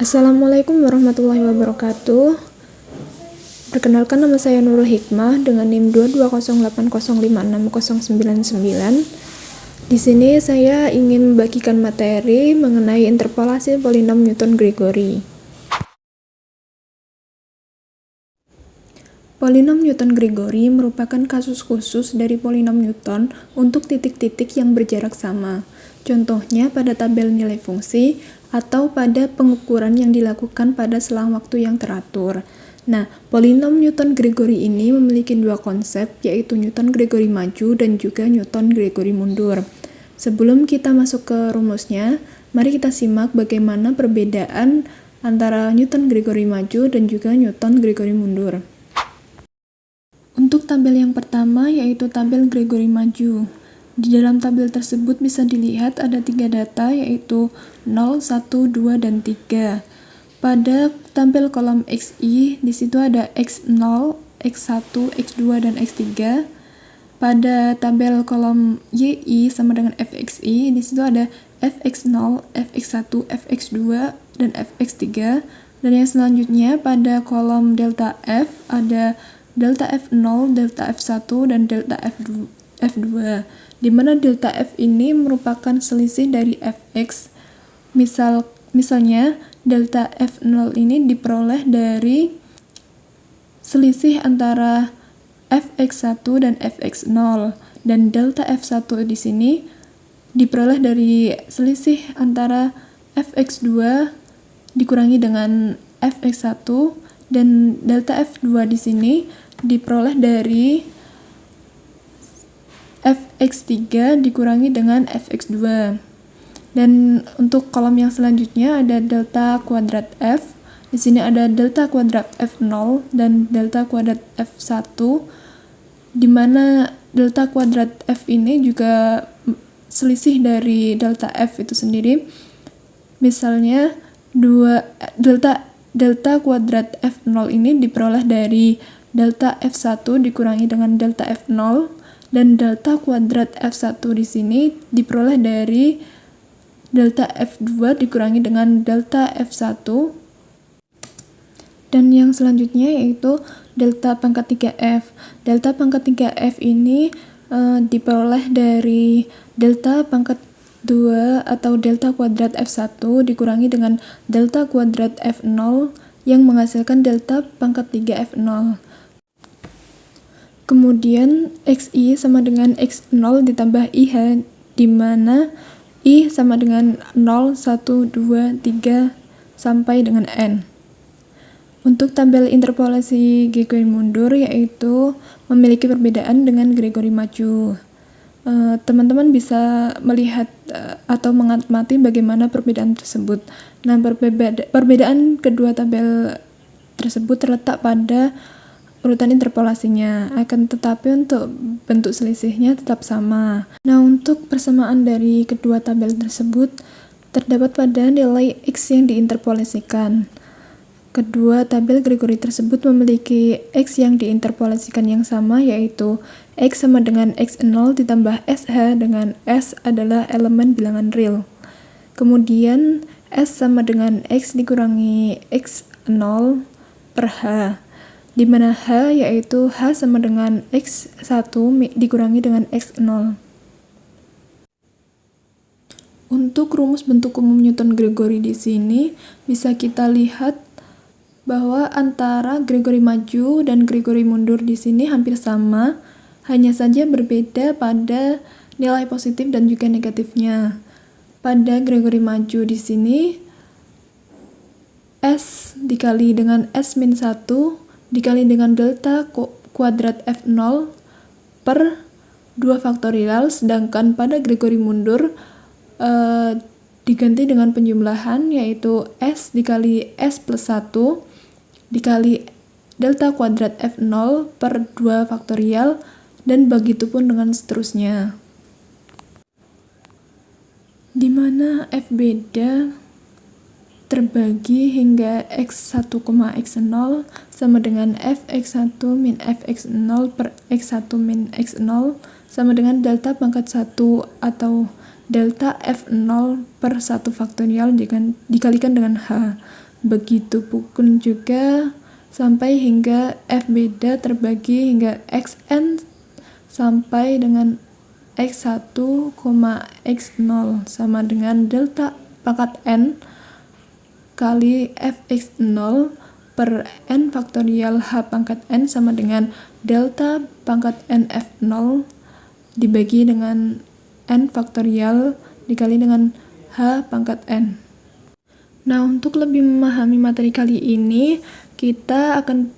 Assalamualaikum warahmatullahi wabarakatuh. Perkenalkan, nama saya Nurul Hikmah dengan NIM 22080560099. Di sini saya ingin membagikan materi mengenai interpolasi polinom Newton-Gregory. Polinom Newton-Gregory merupakan kasus khusus dari polinom Newton untuk titik-titik yang berjarak sama. Contohnya pada tabel nilai fungsi atau pada pengukuran yang dilakukan pada selang waktu yang teratur. Nah, polinom Newton-Gregory ini memiliki dua konsep, yaitu Newton-Gregory maju dan juga Newton-Gregory mundur. Sebelum kita masuk ke rumusnya, mari kita simak bagaimana perbedaan antara Newton-Gregory maju dan juga Newton-Gregory mundur. Untuk tabel yang pertama, yaitu tabel Gregory maju. Di dalam tabel tersebut bisa dilihat ada 3 data, yaitu 0, 1, 2, dan 3. Pada tabel kolom XI, di situ ada X0, X1, X2, dan X3. Pada tabel kolom YI sama dengan FXI, di situ ada Fx0, Fx1, Fx2, dan Fx3. Dan yang selanjutnya pada kolom delta F ada delta F0, delta F1, dan delta F2, di mana delta F ini merupakan selisih dari Fx. Misalnya, delta F0 ini diperoleh dari selisih antara Fx1 dan Fx0, dan delta F1 di sini diperoleh dari selisih antara Fx2 dikurangi dengan Fx1, dan delta F2 di sini diperoleh dari Fx3 dikurangi dengan Fx2. Dan untuk kolom yang selanjutnya ada delta kuadrat F. Di sini ada delta kuadrat F0 dan delta kuadrat F1, di mana delta kuadrat F ini juga selisih dari delta F itu sendiri. Misalnya delta kuadrat F0 ini diperoleh dari delta F1 dikurangi dengan delta F0, dan delta kuadrat F1 di sini diperoleh dari delta F2 dikurangi dengan delta F1. Dan yang selanjutnya yaitu delta pangkat 3F. Delta pangkat 3F ini diperoleh dari delta pangkat 2 atau delta kuadrat F1 dikurangi dengan delta kuadrat F0 yang menghasilkan delta pangkat 3F0. Kemudian XI sama dengan X0 ditambah IH, di mana I sama dengan 0, 1, 2, 3, sampai dengan N. Untuk tabel interpolasi Gregory mundur yaitu memiliki perbedaan dengan Gregory maju. Teman-teman bisa melihat atau mengamati bagaimana perbedaan tersebut. Nah, perbedaan kedua tabel tersebut terletak pada urutan interpolasinya, akan tetapi untuk bentuk selisihnya tetap sama. Nah, untuk persamaan dari kedua tabel tersebut terdapat pada nilai X yang diinterpolasikan. Kedua tabel Gregory tersebut memiliki X yang diinterpolasikan yang sama, yaitu X sama dengan X0 ditambah SH, dengan S adalah elemen bilangan real. Kemudian S sama dengan X dikurangi X0 per H, di mana H yaitu H sama dengan X1 dikurangi dengan X0. Untuk rumus bentuk umum Newton-Gregory di sini bisa kita lihat bahwa antara Gregory maju dan Gregory mundur di sini hampir sama, hanya saja berbeda pada nilai positif dan juga negatifnya. Pada Gregory maju di sini S dikali dengan S-1 dikali dengan delta kuadrat F0 per 2 faktorial, sedangkan pada Gregory mundur diganti dengan penjumlahan, yaitu S dikali S plus 1 dikali delta kuadrat F0 per 2 faktorial, dan begitupun dengan seterusnya, di mana F beda terbagi hingga X1, X0 sama dengan Fx1 min Fx0 per X1 min X0 sama dengan delta pangkat 1 atau delta F0 per 1 faktorial dikalikan dengan H. Begitupun juga sampai hingga f beta terbagi hingga xn sampai dengan x1, x0 sama dengan delta pangkat n kali fx0 per n faktorial h pangkat n sama dengan delta pangkat n f0 dibagi dengan n faktorial dikali dengan h pangkat n. Nah, untuk lebih memahami materi kali ini, kita akan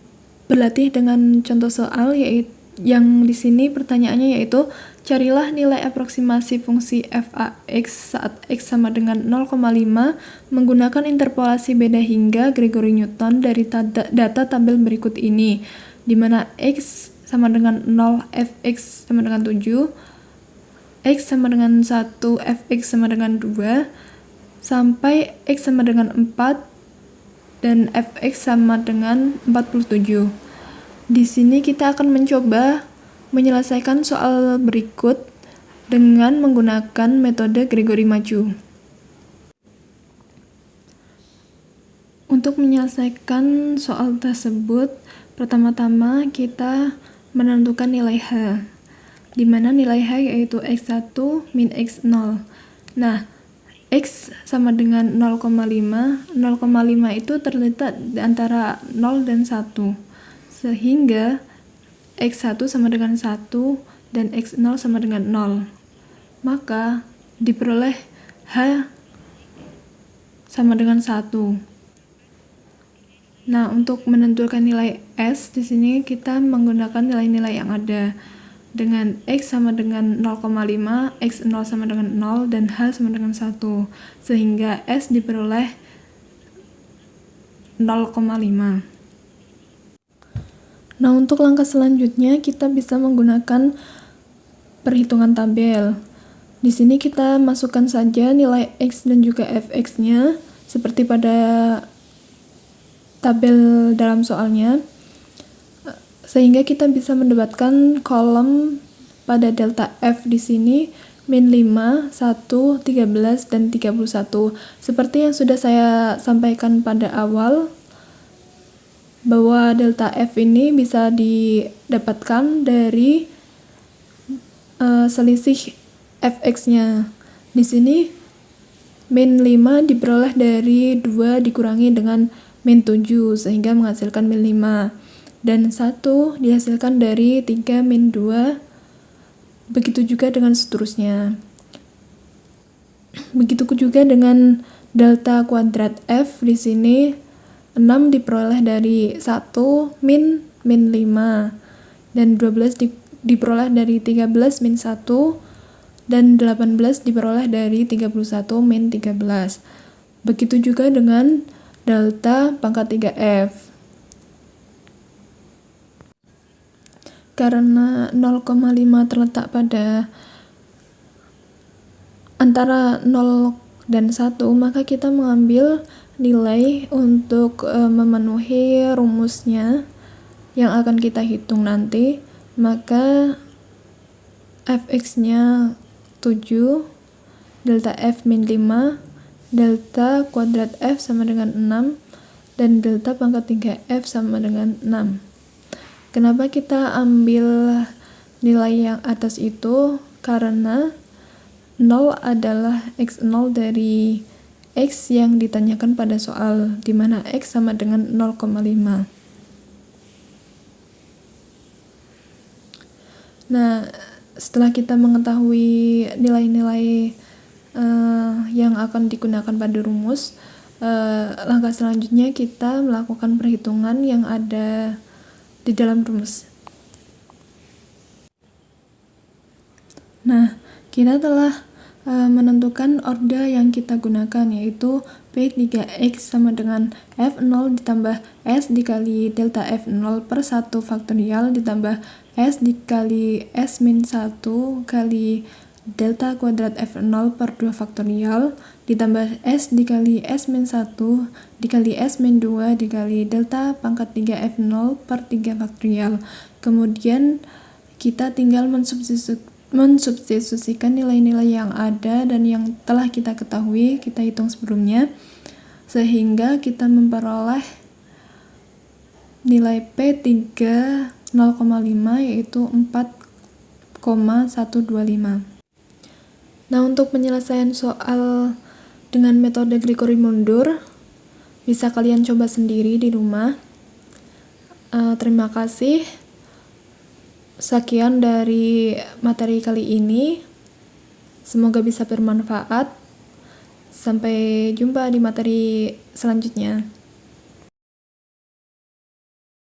berlatih dengan contoh soal yaitu yang di sini pertanyaannya yaitu carilah nilai aproksimasi fungsi f(a)x saat x sama dengan 0,5 menggunakan interpolasi beda hingga Gregory Newton dari data tabel berikut ini, di mana x sama dengan 0, fx sama dengan 7, x sama dengan 1, fx sama dengan 2, sampai x sama dengan 4 dan fx sama dengan 47. Di sini kita akan mencoba menyelesaikan soal berikut dengan menggunakan metode Gregory maju. Untuk menyelesaikan soal tersebut, pertama-tama kita menentukan nilai h, di mana nilai h yaitu x1 min x0. Nah, x sama dengan 0,5 itu terletak di antara 0 dan 1, sehingga x1 sama dengan 1 dan x0 sama dengan 0, maka diperoleh h sama dengan 1. Nah, untuk menentukan nilai s di sini kita menggunakan nilai-nilai yang ada, dengan x sama dengan 0,5, x0 sama dengan 0, dan h sama dengan 1, sehingga s diperoleh 0,5. Nah, untuk langkah selanjutnya kita bisa menggunakan perhitungan tabel. Di sini kita masukkan saja nilai x dan juga fx-nya seperti pada tabel dalam soalnya, sehingga kita bisa mendapatkan kolom pada delta f di sini min 5, 1, 13, dan 31. Seperti yang sudah saya sampaikan pada awal, bahwa delta f ini bisa didapatkan dari selisih fx-nya. Di sini min 5 diperoleh dari 2 dikurangi dengan min 7 sehingga menghasilkan min 5, dan 1 dihasilkan dari 3 min 2, begitu juga dengan seterusnya. Begitu juga dengan delta kuadrat f di sini 6 diperoleh dari 1 min 5, dan 12 diperoleh dari 13 min 1, dan 18 diperoleh dari 31 min 13. Begitu juga dengan delta pangkat 3f. Karena 0,5 terletak pada antara 0 dan 1, maka kita mengambil nilai untuk memenuhi rumusnya yang akan kita hitung nanti. Maka fx-nya 7, delta f min 5, delta kuadrat f sama dengan 6, dan delta pangkat 3f sama dengan 6. Kenapa kita ambil nilai yang atas itu? Karena 0 adalah x0 dari x yang ditanyakan pada soal, di mana x sama dengan 0,5. Nah, setelah kita mengetahui nilai-nilai yang akan digunakan pada rumus, langkah selanjutnya kita melakukan perhitungan yang ada di dalam rumus. Nah, kita telah menentukan order yang kita gunakan, yaitu P3X sama dengan F0 ditambah S dikali delta F0 per 1 faktorial ditambah S dikali S min 1 kali delta kuadrat F0 per 2 faktorial ditambah S dikali S min 1 dikali S min 2 dikali delta pangkat 3 F0 per 3 faktorial. Kemudian kita tinggal mensubstitusikan nilai-nilai yang ada dan yang telah kita ketahui, kita hitung sebelumnya. sehingga kita memperoleh nilai P3 0,5 yaitu 4,125. Nah, untuk penyelesaian soal dengan metode Gregory mundur bisa kalian coba sendiri di rumah. Terima kasih. Sekian dari materi kali ini. Semoga bisa bermanfaat. Sampai jumpa di materi selanjutnya.